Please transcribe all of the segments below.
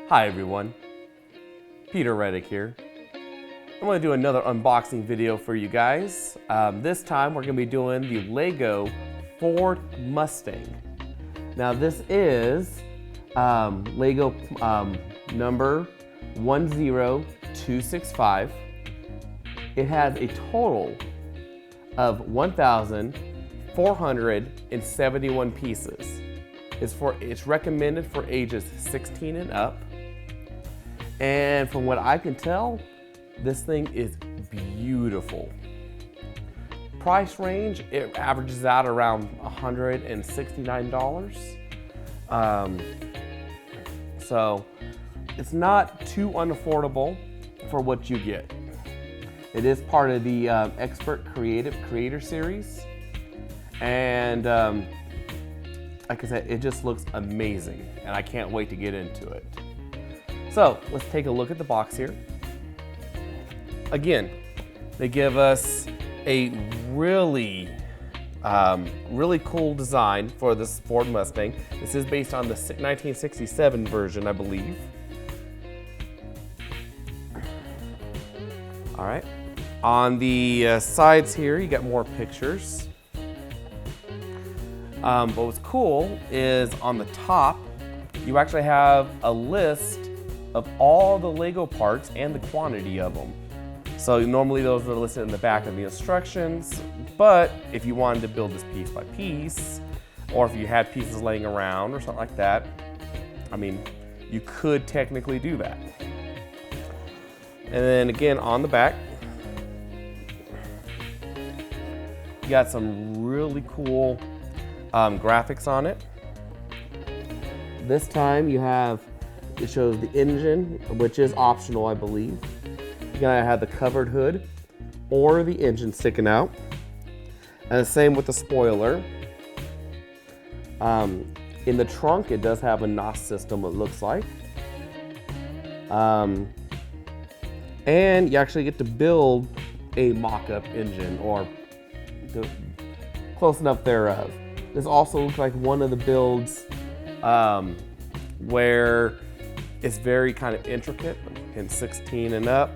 Hi everyone, Peter Reddick here. I'm going to do another unboxing video for you guys. This time we're going to be doing the Lego Ford Mustang. Now this is Lego number 10265. It has a total of 1,471 pieces. It's recommended for ages 16 and up. And from what I can tell, this thing is beautiful. Price range, it averages out around $169. So it's not too unaffordable for what you get. It is part of the Expert Creator Series. And like I said, it just looks amazing. And I can't wait to get into it. So let's take a look at the box here. Again, they give us a really cool design for this Ford Mustang. This is based on the 1967 version, I believe. All right. On the sides here, you got more pictures. But what's cool is on the top, you actually have a list of all the Lego parts and the quantity of them. So normally those are listed in the back of the instructions, but if you wanted to build this piece by piece, or if you had pieces laying around or something like that, I mean, you could technically do that. And then again, on the back, you got some really cool graphics on it. This time you have, it shows the engine, which is optional, I believe. You gotta have the covered hood or the engine sticking out. And the same with the spoiler. In the trunk, it does have a NOS system, it looks like. And you actually get to build a mock-up engine, or close enough thereof. This also looks like one of the builds where it's very kind of intricate in 16 and up,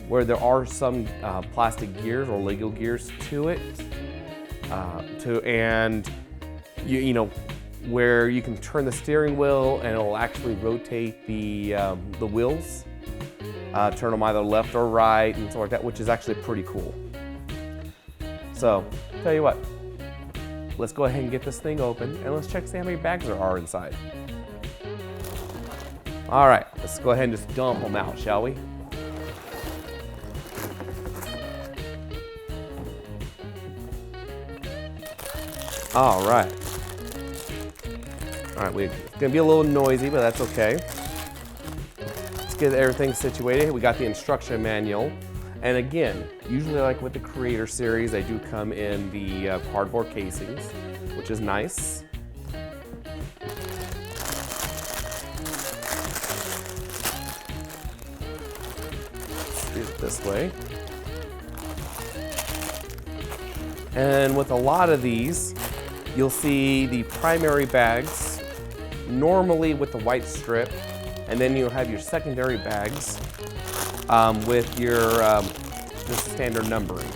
where there are some plastic gears or Lego gears to it, and you know where you can turn the steering wheel and it will actually rotate the wheels, turn them either left or right and stuff like that, which is actually pretty cool. So, tell you what, let's go ahead and get this thing open and let's check see how many bags there are inside. All right, let's go ahead and just dump them out, shall we? All right. All right, it's gonna be a little noisy, but that's okay. Let's get everything situated. We got the instruction manual. And again, usually like with the Creator Series, they do come in the cardboard casings, which is nice. This way. And with a lot of these, you'll see the primary bags normally with the white strip, and then you'll have your secondary bags with your just standard numbering.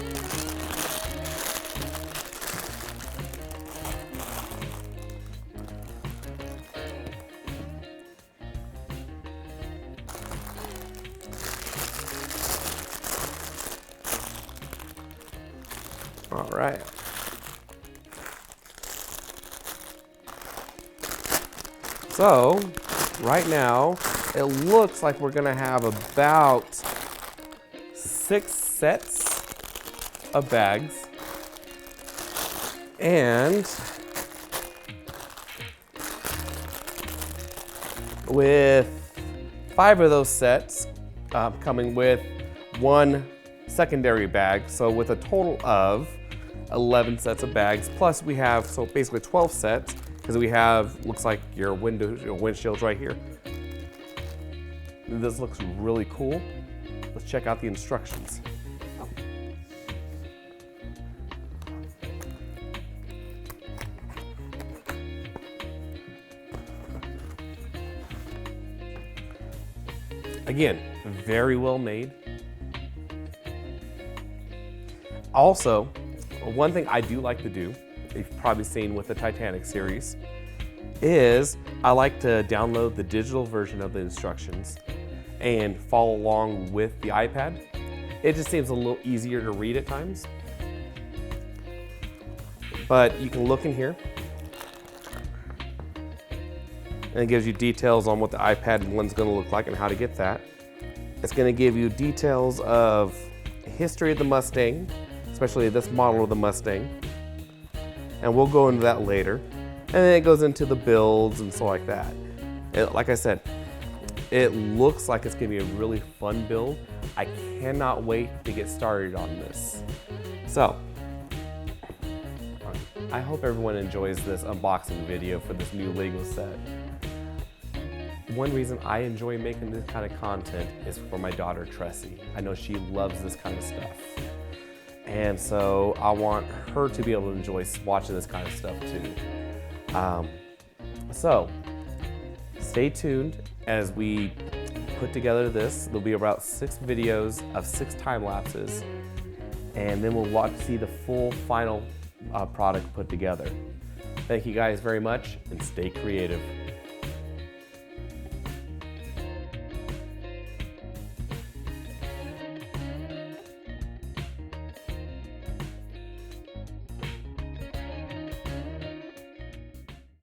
All right. So, right now, it looks like we're gonna have about 6 sets of bags. And with 5 of those sets coming with 1 secondary bag, so with a total of 11 sets of bags, plus we have, so basically 12 sets, because we have, looks like your windshields right here. This looks really cool. Let's check out the instructions. Again, very well made. Also, one thing I do like to do, you've probably seen with the Titanic series, is I like to download the digital version of the instructions and follow along with the iPad. It just seems a little easier to read at times. But you can look in here, and it gives you details on what the iPad one's going to look like and how to get that. It's going to give you details of history of the Mustang, especially this model of the Mustang, and we'll go into that later. And then it goes into the builds and stuff like that. Like I said, it looks like it's going to be a really fun build. I cannot wait to get started on this. So, I hope everyone enjoys this unboxing video for this new Lego set. One reason I enjoy making this kind of content is for my daughter Tressie. I know she loves this kind of stuff. And so I want her to be able to enjoy watching this kind of stuff too. So stay tuned as we put together this. There'll be about 6 videos of 6 time lapses, and then we'll see the full final product put together. Thank you guys very much, and stay creative.